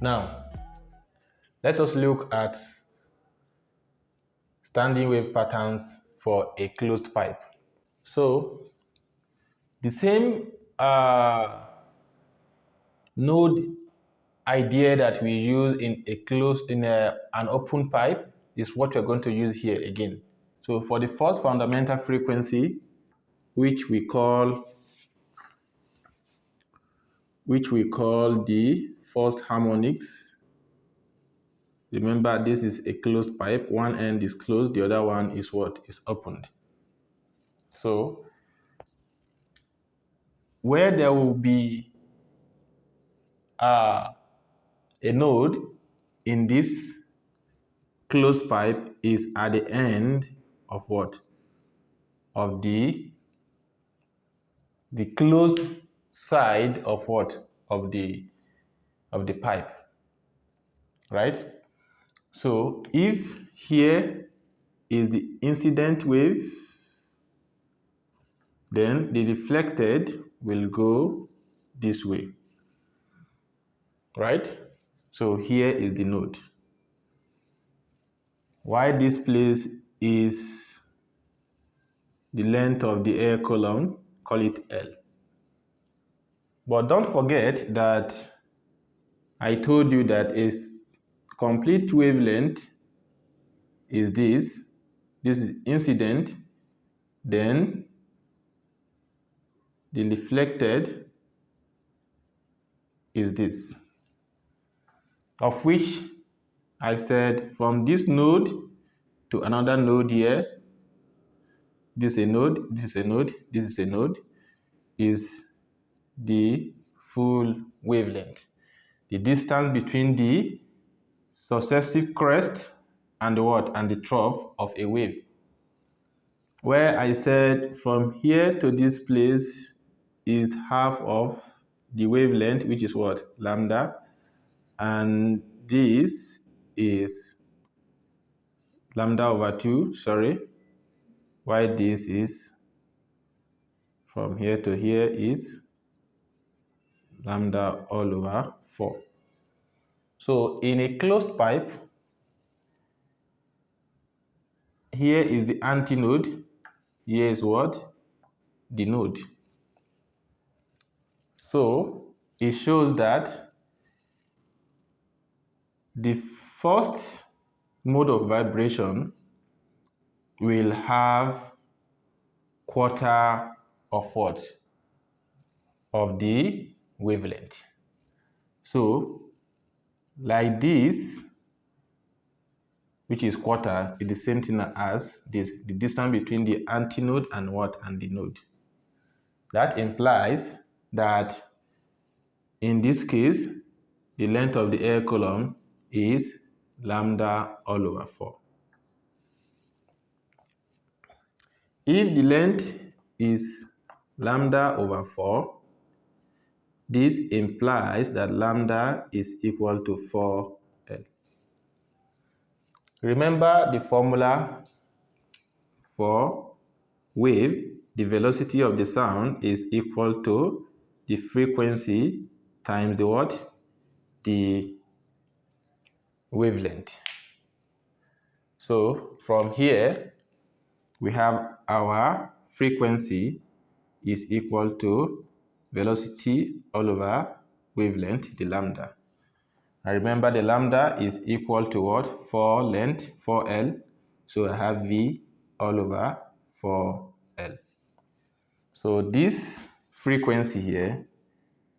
Now, let us look at standing wave patterns for a closed pipe. So, the same node idea that we use in an open pipe is what we're going to use here again. So, for the first fundamental frequency, which we call the first harmonics. Remember, this is a closed pipe. One end is closed, the other one is what is opened. So where there will be a node in this closed pipe is at the end of what? Of the closed side of what? Of the pipe, right? So if here is the incident wave, then the reflected will go this way, right? So here is the node. Why this place is the length of the air column, call it L. But don't forget that I told you that a complete wavelength is this. This is incident, then the reflected is this, of which I said from this node to another node here, this is a node, this is a node, this is a node, is the full wavelength. The distance between the successive crest and the what? And the trough of a wave. Where I said from here to this place is half of the wavelength, which is what? Lambda. And this is lambda over 2, sorry. Why this is from here to here is lambda all over 4. So in a closed pipe, here is the antinode, here is what? The node. So it shows that the first mode of vibration will have quarter of what? Of the wavelength. So like this, which is quarter, is the same thing as this, the distance between the antinode and what? And the node. That implies that in this case, the length of the air column is lambda all over 4. If the length is lambda over 4, this implies that lambda is equal to 4L. Remember the formula for wave, the velocity of the sound is equal to the frequency times the what? The wavelength. So from here, we have our frequency is equal to velocity all over wavelength, the lambda. And remember the lambda is equal to what? 4 length, 4L. So I have V all over 4L. So this frequency here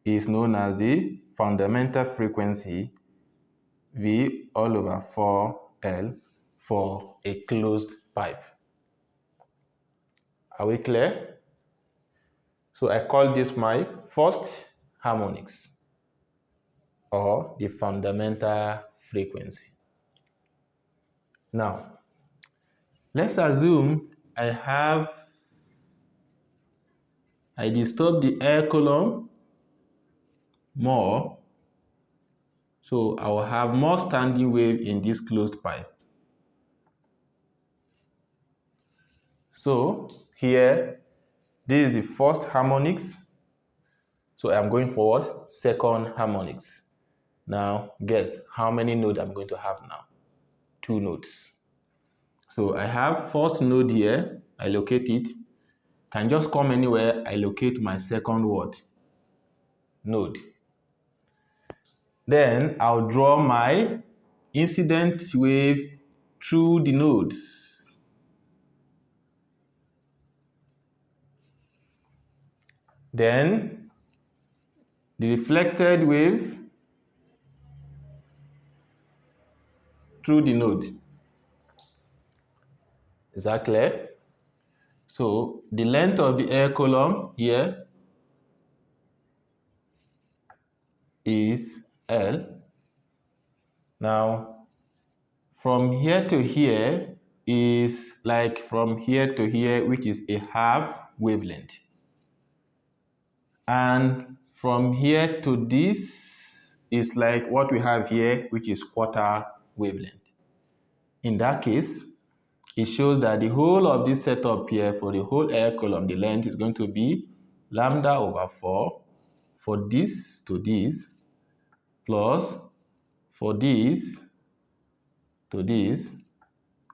is known as the fundamental frequency V all over 4L for a closed pipe. Are we clear? So I call this my first harmonics, or the fundamental frequency. Now, let's assume I disturb the air column more, so I will have more standing wave in this closed pipe. So here, this is the first harmonics. So I'm going forward, second harmonics. Now guess how many nodes I'm going to have now? 2 nodes. So I have first node here, I locate it. Can just come anywhere, I locate my second what? Node. Then I'll draw my incident wave through the nodes. Then the reflected wave through the node. Is that clear? So the length of the air column here is L. Now from here to here is like from here to here, which is a half wavelength. And from here to this is like what we have here, which is quarter wavelength. In that case, it shows that the whole of this setup here for the whole air column, the length is going to be lambda over 4 for this to this, plus for this to this,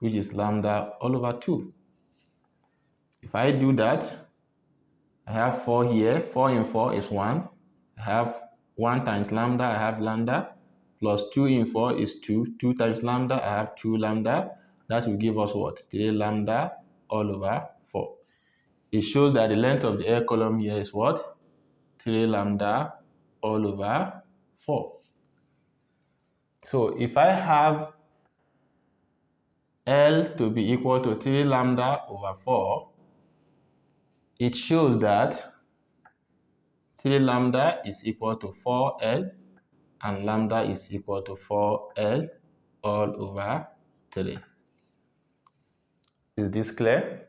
which is lambda all over 2. If I do that, I have 4 here. 4 in 4 is 1. I have 1 times lambda, I have lambda, plus 2 in 4 is 2. 2 times lambda, I have 2 lambda. That will give us what? 3 lambda all over 4. It shows that the length of the air column here is what? 3 lambda all over 4. So if I have L to be equal to 3 lambda over 4, it shows that 3 lambda is equal to 4L and lambda is equal to 4L all over 3. Is this clear?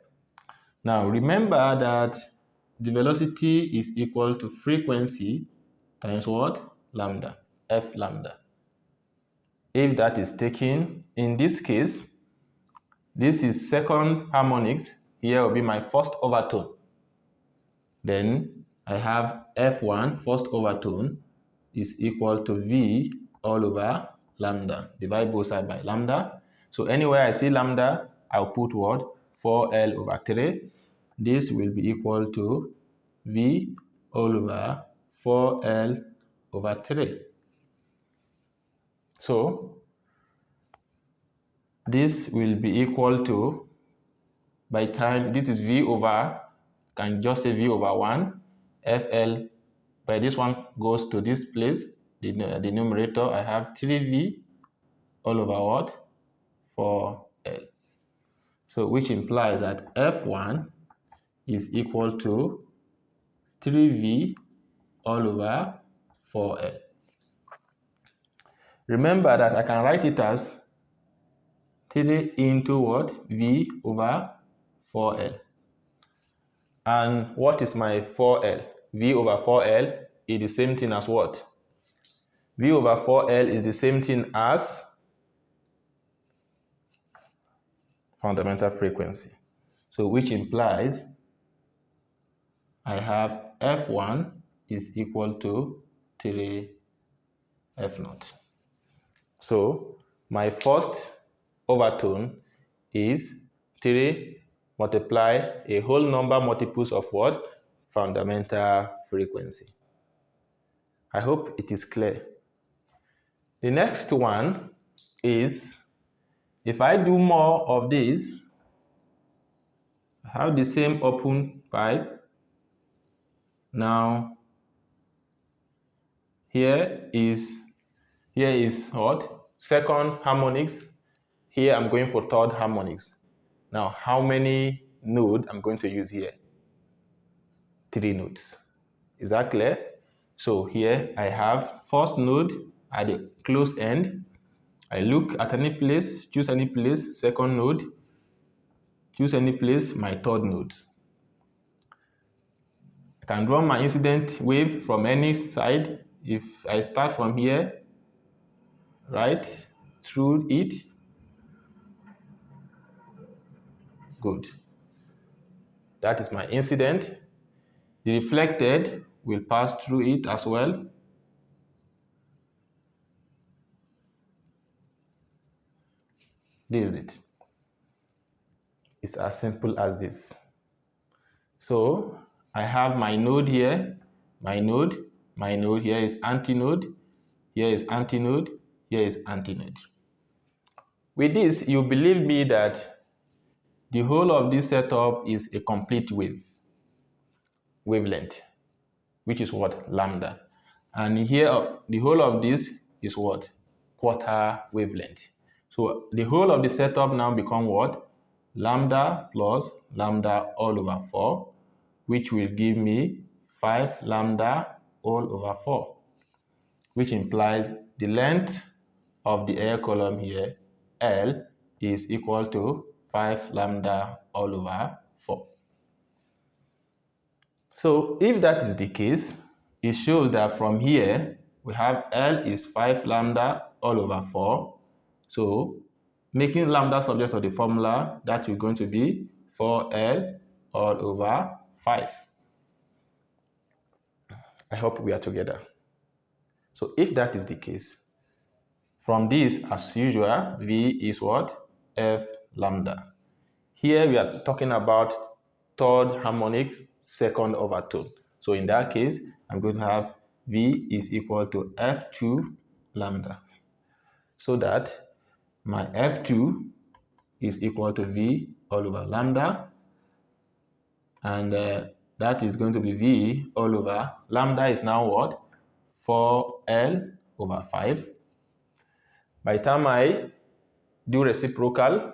Now remember that the velocity is equal to frequency times what? Lambda, F lambda. If that is taken, in this case, this is second harmonics. Here will be my first overtone. Then I have F1, first overtone, is equal to V all over lambda. Divide both sides by lambda. So anywhere I see lambda, I'll put what? 4L over 3. This will be equal to V all over 4L over 3. So this will be equal to, by time, this is V over, can just say V over 1, FL, by this one goes to this place, the numerator, I have 3V all over what? 4L. So which implies that F1 is equal to 3V all over 4L. Remember that I can write it as 3 into what? V over 4L. And what is my 4L? V over 4L is the same thing as what? V over 4L is the same thing as fundamental frequency. So which implies I have F1 is equal to 3 F0. So my first overtone is 3 multiply a whole number multiples of what? Fundamental frequency. I hope it is clear. The next one is, if I do more of this, I have the same open pipe. Now here is what? Second harmonics. Here I'm going for third harmonics. Now how many nodes I'm going to use here? 3 nodes. Is that clear? So here I have first node at the close end. I look at any place, choose any place, second node, choose any place, my third node. I can draw my incident wave from any side. If I start from here, right through it, good. That is my incident. The reflected will pass through it as well. This is it. It's as simple as this. So I have my node here, my node here is antinode, here is antinode, here is antinode. With this, you believe me that the whole of this setup is a complete wavelength, which is what? Lambda. And here, the whole of this is what? Quarter wavelength. So the whole of the setup now become what? Lambda plus lambda all over 4, which will give me 5 lambda all over 4, which implies the length of the air column here, L, is equal to 5 lambda all over 4. So if that is the case, it shows that from here, we have L is 5 lambda all over 4. So making lambda subject of the formula, that is going to be 4L all over 5. I hope we are together. So if that is the case, from this, as usual, V is what? F lambda. Here we are talking about third harmonic second overtone. So in that case, I'm going to have V is equal to F2 lambda. So that my F2 is equal to V all over lambda. And that is going to be V all over lambda is now what? 4L over 5. By the time I do reciprocal,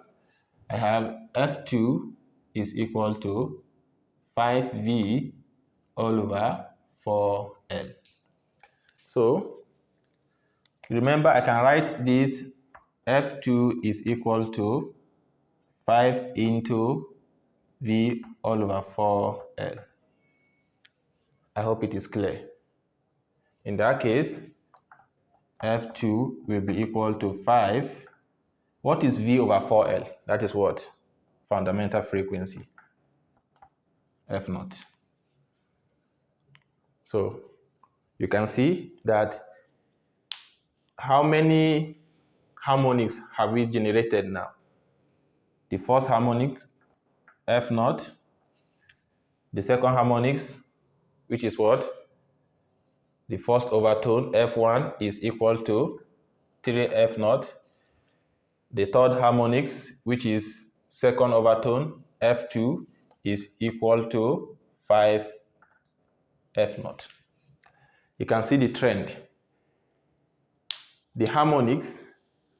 I have F2 is equal to 5V all over 4L. So remember, I can write this F2 is equal to 5 into V all over 4L. I hope it is clear. In that case, F2 will be equal to 5. What is V over 4L? That is what? Fundamental frequency, F0. So you can see that how many harmonics have we generated now? The first harmonics, F0. The second harmonics, which is what? The first overtone, F1, is equal to 3F0. The third harmonics, which is second overtone, F2, is equal to 5F0. You can see the trend. The harmonics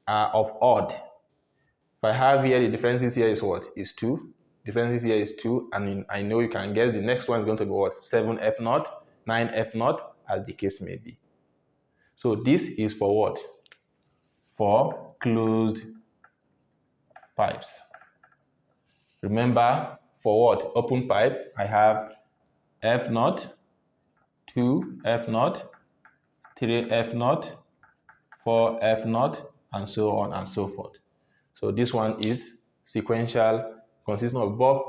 are of odd. If I have here, the differences here is what? Is 2. Differences here is 2, and I know you can guess the next one is going to be what? 7F0, 9F0, as the case may be. So this is for what? For closed pipes. Remember, for what? Open pipe, I have F0, 2F0, 3F0, 4F0, and so on and so forth. So this one is sequential, consisting of both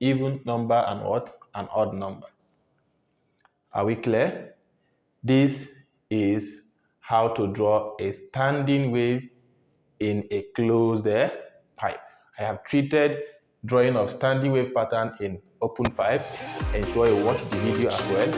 even number and what? An odd number. Are we clear? This is how to draw a standing wave in a closed pipe. I have treated drawing of standing wave pattern in open pipe. Ensure you watch the video as well.